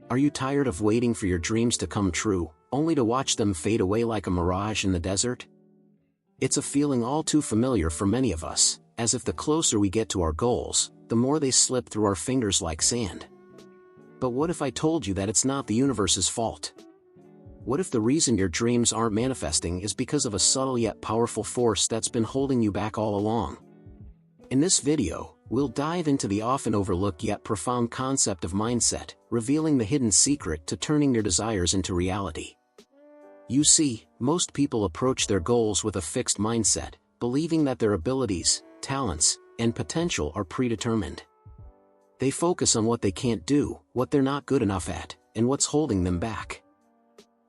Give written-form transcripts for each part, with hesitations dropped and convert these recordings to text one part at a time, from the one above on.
Are you tired of waiting for your dreams to come true, only to watch them fade away like a mirage in the desert? It's a feeling all too familiar for many of us, as if the closer we get to our goals, the more they slip through our fingers like sand. But what if I told you that it's not the universe's fault? What if the reason your dreams aren't manifesting is because of a subtle yet powerful force that's been holding you back all along? In this video, we'll dive into the often overlooked yet profound concept of mindset, revealing the hidden secret to turning your desires into reality. You see, most people approach their goals with a fixed mindset, believing that their abilities, talents, and potential are predetermined. They focus on what they can't do, what they're not good enough at, and what's holding them back.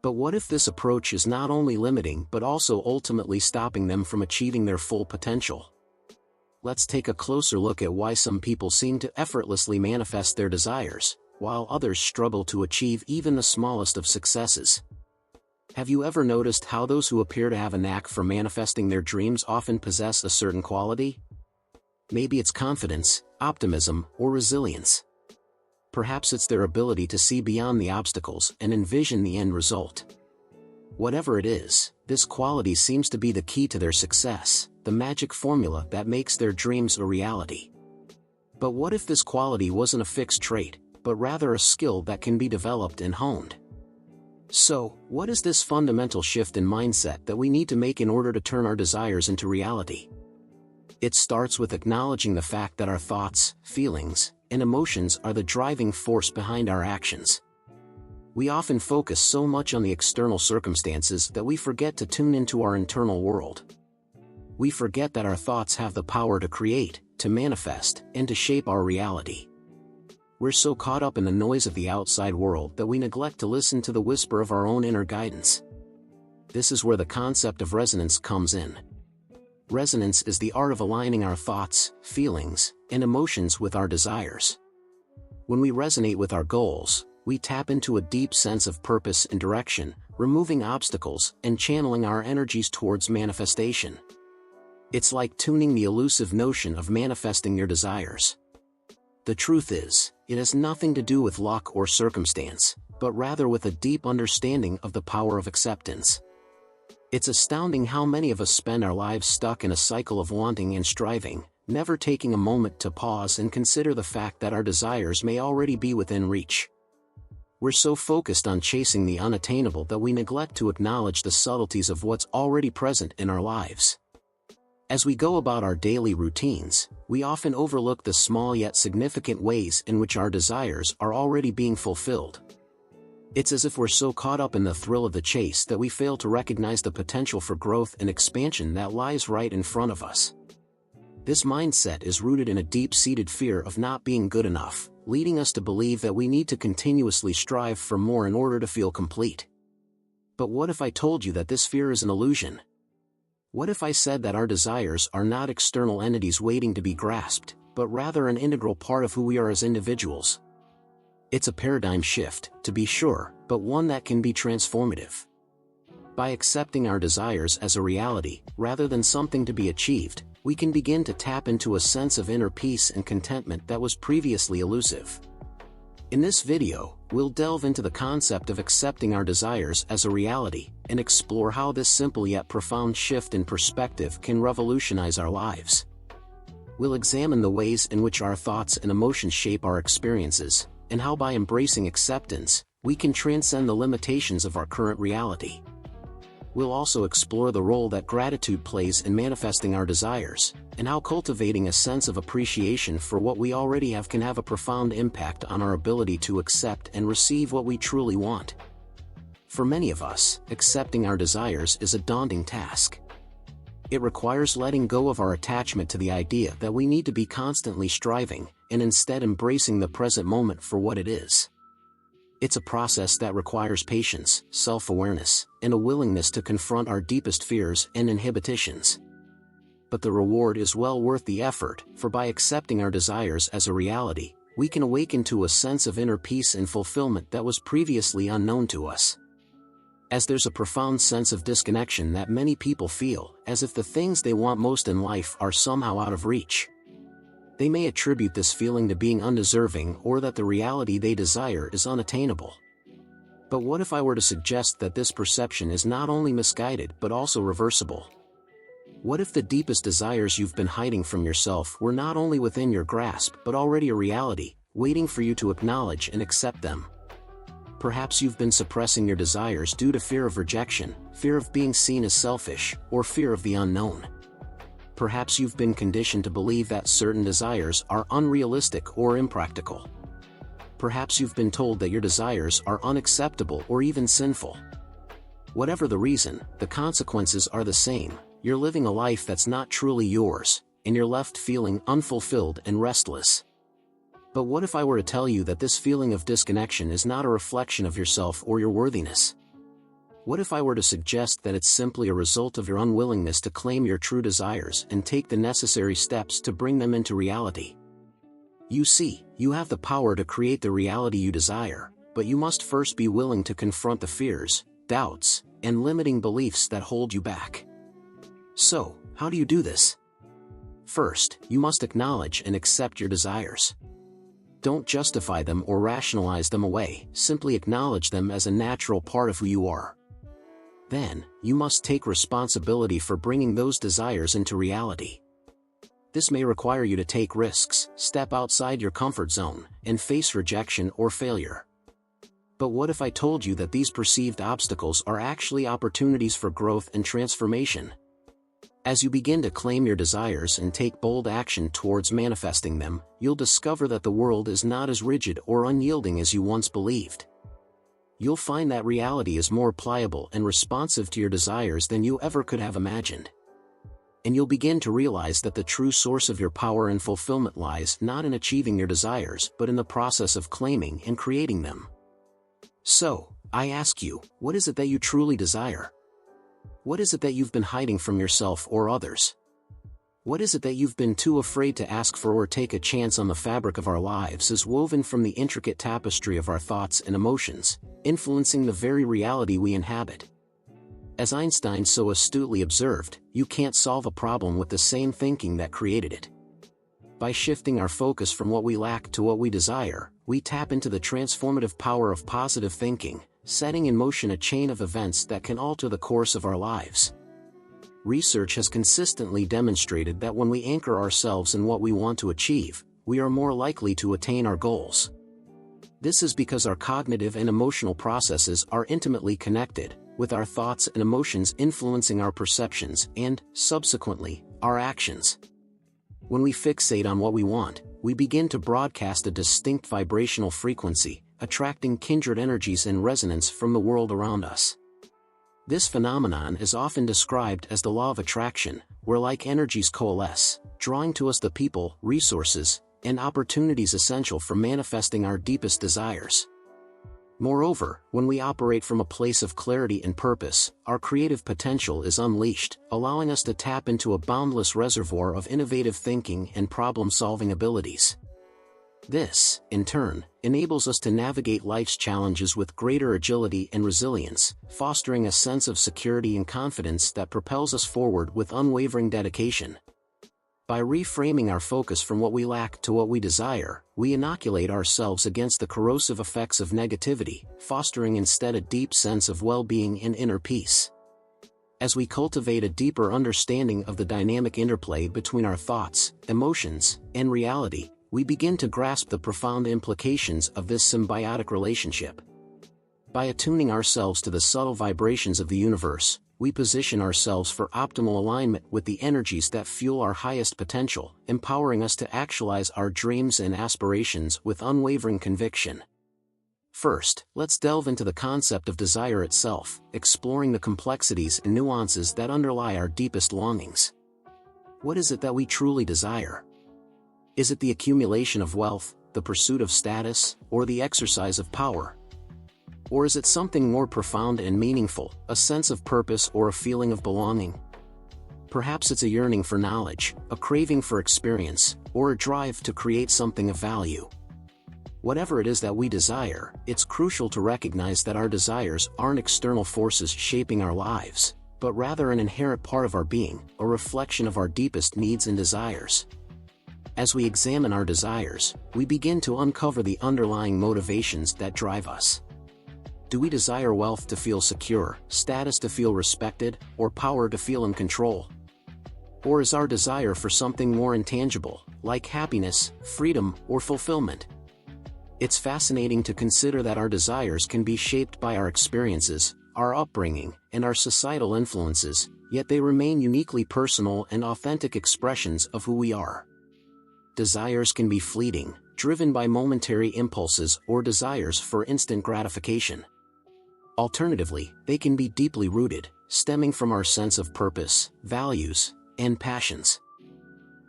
But what if this approach is not only limiting but also ultimately stopping them from achieving their full potential? Let's take a closer look at why some people seem to effortlessly manifest their desires, while others struggle to achieve even the smallest of successes. Have you ever noticed how those who appear to have a knack for manifesting their dreams often possess a certain quality? Maybe it's confidence, optimism, or resilience. Perhaps it's their ability to see beyond the obstacles and envision the end result. Whatever it is, this quality seems to be the key to their success, the magic formula that makes their dreams a reality. But what if this quality wasn't a fixed trait, but rather a skill that can be developed and honed? So, what is this fundamental shift in mindset that we need to make in order to turn our desires into reality? It starts with acknowledging the fact that our thoughts, feelings, and emotions are the driving force behind our actions. We often focus so much on the external circumstances that we forget to tune into our internal world. We forget that our thoughts have the power to create, to manifest, and to shape our reality. We're so caught up in the noise of the outside world that we neglect to listen to the whisper of our own inner guidance. This is where the concept of resonance comes in. Resonance is the art of aligning our thoughts, feelings, and emotions with our desires. When we resonate with our goals, we tap into a deep sense of purpose and direction, removing obstacles and channeling our energies towards manifestation. It's like tuning the elusive notion of manifesting your desires. The truth is, it has nothing to do with luck or circumstance, but rather with a deep understanding of the power of acceptance. It's astounding how many of us spend our lives stuck in a cycle of wanting and striving, never taking a moment to pause and consider the fact that our desires may already be within reach. We're so focused on chasing the unattainable that we neglect to acknowledge the subtleties of what's already present in our lives. As we go about our daily routines, we often overlook the small yet significant ways in which our desires are already being fulfilled. It's as if we're so caught up in the thrill of the chase that we fail to recognize the potential for growth and expansion that lies right in front of us. This mindset is rooted in a deep-seated fear of not being good enough, leading us to believe that we need to continuously strive for more in order to feel complete. But what if I told you that this fear is an illusion? What if I said that our desires are not external entities waiting to be grasped, but rather an integral part of who we are as individuals? It's a paradigm shift, to be sure, but one that can be transformative. By accepting our desires as a reality, rather than something to be achieved, we can begin to tap into a sense of inner peace and contentment that was previously elusive. In this video, we'll delve into the concept of accepting our desires as a reality, and explore how this simple yet profound shift in perspective can revolutionize our lives. We'll examine the ways in which our thoughts and emotions shape our experiences, and how by embracing acceptance, we can transcend the limitations of our current reality. We'll also explore the role that gratitude plays in manifesting our desires, and how cultivating a sense of appreciation for what we already have can have a profound impact on our ability to accept and receive what we truly want. For many of us, accepting our desires is a daunting task. It requires letting go of our attachment to the idea that we need to be constantly striving, and instead embracing the present moment for what it is. It's a process that requires patience, self-awareness, and a willingness to confront our deepest fears and inhibitions. But the reward is well worth the effort, for by accepting our desires as a reality, we can awaken to a sense of inner peace and fulfillment that was previously unknown to us. As there's a profound sense of disconnection that many people feel, as if the things they want most in life are somehow out of reach. They may attribute this feeling to being undeserving or that the reality they desire is unattainable. But what if I were to suggest that this perception is not only misguided but also reversible? What if the deepest desires you've been hiding from yourself were not only within your grasp but already a reality, waiting for you to acknowledge and accept them? Perhaps you've been suppressing your desires due to fear of rejection, fear of being seen as selfish, or fear of the unknown. Perhaps you've been conditioned to believe that certain desires are unrealistic or impractical. Perhaps you've been told that your desires are unacceptable or even sinful. Whatever the reason, the consequences are the same. You're living a life that's not truly yours, and you're left feeling unfulfilled and restless. But what if I were to tell you that this feeling of disconnection is not a reflection of yourself or your worthiness? What if I were to suggest that it's simply a result of your unwillingness to claim your true desires and take the necessary steps to bring them into reality? You see, you have the power to create the reality you desire, but you must first be willing to confront the fears, doubts, and limiting beliefs that hold you back. So, how do you do this? First, you must acknowledge and accept your desires. Don't justify them or rationalize them away, simply acknowledge them as a natural part of who you are. Then, you must take responsibility for bringing those desires into reality. This may require you to take risks, step outside your comfort zone, and face rejection or failure. But what if I told you that these perceived obstacles are actually opportunities for growth and transformation? As you begin to claim your desires and take bold action towards manifesting them, you'll discover that the world is not as rigid or unyielding as you once believed. You'll find that reality is more pliable and responsive to your desires than you ever could have imagined. And you'll begin to realize that the true source of your power and fulfillment lies not in achieving your desires but in the process of claiming and creating them. So, I ask you, what is it that you truly desire? What is it that you've been hiding from yourself or others? What is it that you've been too afraid to ask for or take a chance on? The fabric of our lives is woven from the intricate tapestry of our thoughts and emotions, influencing the very reality we inhabit. As Einstein so astutely observed, you can't solve a problem with the same thinking that created it. By shifting our focus from what we lack to what we desire, we tap into the transformative power of positive thinking, setting in motion a chain of events that can alter the course of our lives. Research has consistently demonstrated that when we anchor ourselves in what we want to achieve, we are more likely to attain our goals. This is because our cognitive and emotional processes are intimately connected, with our thoughts and emotions influencing our perceptions and, subsequently, our actions. When we fixate on what we want, we begin to broadcast a distinct vibrational frequency, attracting kindred energies and resonance from the world around us. This phenomenon is often described as the law of attraction, where like energies coalesce, drawing to us the people, resources, and opportunities essential for manifesting our deepest desires. Moreover, when we operate from a place of clarity and purpose, our creative potential is unleashed, allowing us to tap into a boundless reservoir of innovative thinking and problem-solving abilities. This, in turn, enables us to navigate life's challenges with greater agility and resilience, fostering a sense of security and confidence that propels us forward with unwavering dedication. By reframing our focus from what we lack to what we desire, we inoculate ourselves against the corrosive effects of negativity, fostering instead a deep sense of well-being and inner peace. As we cultivate a deeper understanding of the dynamic interplay between our thoughts, emotions, and reality, we begin to grasp the profound implications of this symbiotic relationship. By attuning ourselves to the subtle vibrations of the universe, we position ourselves for optimal alignment with the energies that fuel our highest potential, empowering us to actualize our dreams and aspirations with unwavering conviction. First, let's delve into the concept of desire itself, exploring the complexities and nuances that underlie our deepest longings. What is it that we truly desire? Is it the accumulation of wealth, the pursuit of status, or the exercise of power? Or is it something more profound and meaningful, a sense of purpose or a feeling of belonging? Perhaps it's a yearning for knowledge, a craving for experience, or a drive to create something of value. Whatever it is that we desire, it's crucial to recognize that our desires aren't external forces shaping our lives, but rather an inherent part of our being, a reflection of our deepest needs and desires. As we examine our desires, we begin to uncover the underlying motivations that drive us. Do we desire wealth to feel secure, status to feel respected, or power to feel in control? Or is our desire for something more intangible, like happiness, freedom, or fulfillment? It's fascinating to consider that our desires can be shaped by our experiences, our upbringing, and our societal influences, yet they remain uniquely personal and authentic expressions of who we are. Desires can be fleeting, driven by momentary impulses or desires for instant gratification. Alternatively, they can be deeply rooted, stemming from our sense of purpose, values, and passions.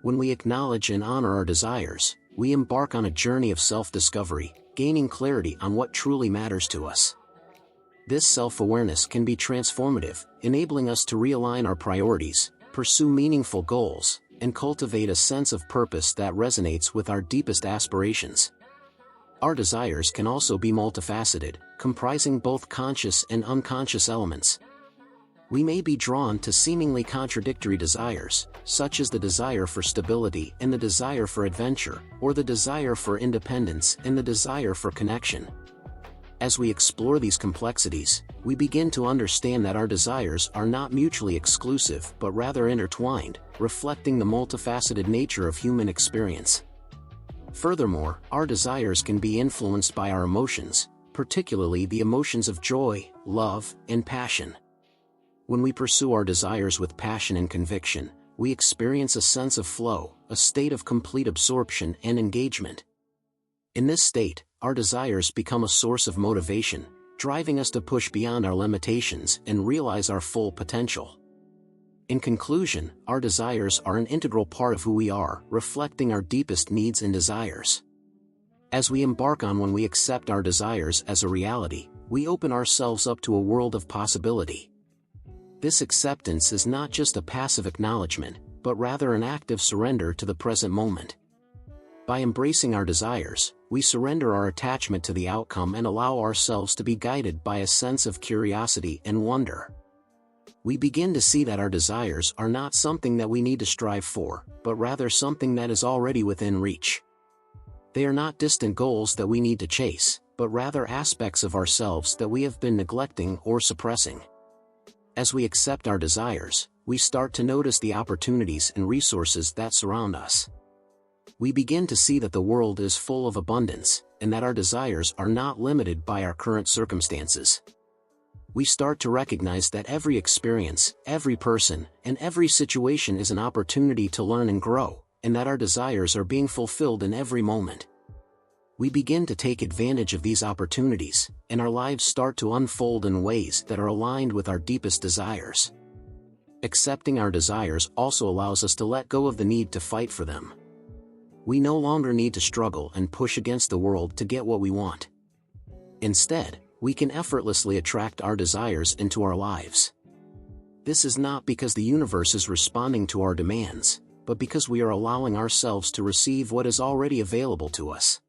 When we acknowledge and honor our desires, we embark on a journey of self-discovery, gaining clarity on what truly matters to us. This self-awareness can be transformative, enabling us to realign our priorities, pursue meaningful goals, and cultivate a sense of purpose that resonates with our deepest aspirations. Our desires can also be multifaceted, comprising both conscious and unconscious elements. We may be drawn to seemingly contradictory desires, such as the desire for stability and the desire for adventure, or the desire for independence and the desire for connection. As we explore these complexities, we begin to understand that our desires are not mutually exclusive but rather intertwined, reflecting the multifaceted nature of human experience. Furthermore, our desires can be influenced by our emotions, particularly the emotions of joy, love, and passion. When we pursue our desires with passion and conviction, we experience a sense of flow, a state of complete absorption and engagement. In this state, our desires become a source of motivation, driving us to push beyond our limitations and realize our full potential. In conclusion, our desires are an integral part of who we are, reflecting our deepest needs and desires. As we embark on when we accept our desires as a reality, we open ourselves up to a world of possibility. This acceptance is not just a passive acknowledgement, but rather an active surrender to the present moment. By embracing our desires, we surrender our attachment to the outcome and allow ourselves to be guided by a sense of curiosity and wonder. We begin to see that our desires are not something that we need to strive for, but rather something that is already within reach. They are not distant goals that we need to chase, but rather aspects of ourselves that we have been neglecting or suppressing. As we accept our desires, we start to notice the opportunities and resources that surround us. We begin to see that the world is full of abundance, and that our desires are not limited by our current circumstances. We start to recognize that every experience, every person, and every situation is an opportunity to learn and grow, and that our desires are being fulfilled in every moment. We begin to take advantage of these opportunities, and our lives start to unfold in ways that are aligned with our deepest desires. Accepting our desires also allows us to let go of the need to fight for them. We no longer need to struggle and push against the world to get what we want. Instead, we can effortlessly attract our desires into our lives. This is not because the universe is responding to our demands, but because we are allowing ourselves to receive what is already available to us.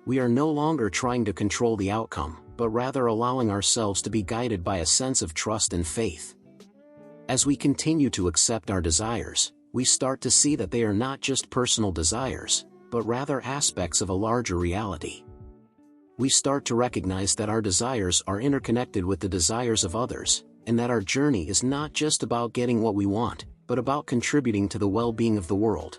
We are no longer trying to control the outcome, but rather allowing ourselves to be guided by a sense of trust and faith. As we continue to accept our desires, we start to see that they are not just personal desires, but rather aspects of a larger reality. We start to recognize that our desires are interconnected with the desires of others, and that our journey is not just about getting what we want, but about contributing to the well-being of the world.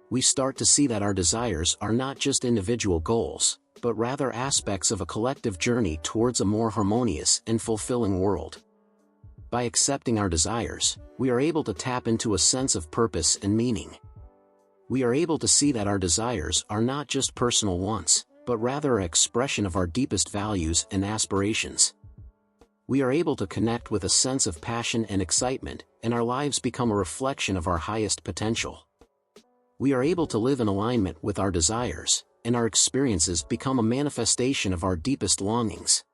We start to see that our desires are not just individual goals, but rather aspects of a collective journey towards a more harmonious and fulfilling world. By accepting our desires, we are able to tap into a sense of purpose and meaning. We are able to see that our desires are not just personal wants, but rather an expression of our deepest values and aspirations. We are able to connect with a sense of passion and excitement, and our lives become a reflection of our highest potential. We are able to live in alignment with our desires, and our experiences become a manifestation of our deepest longings.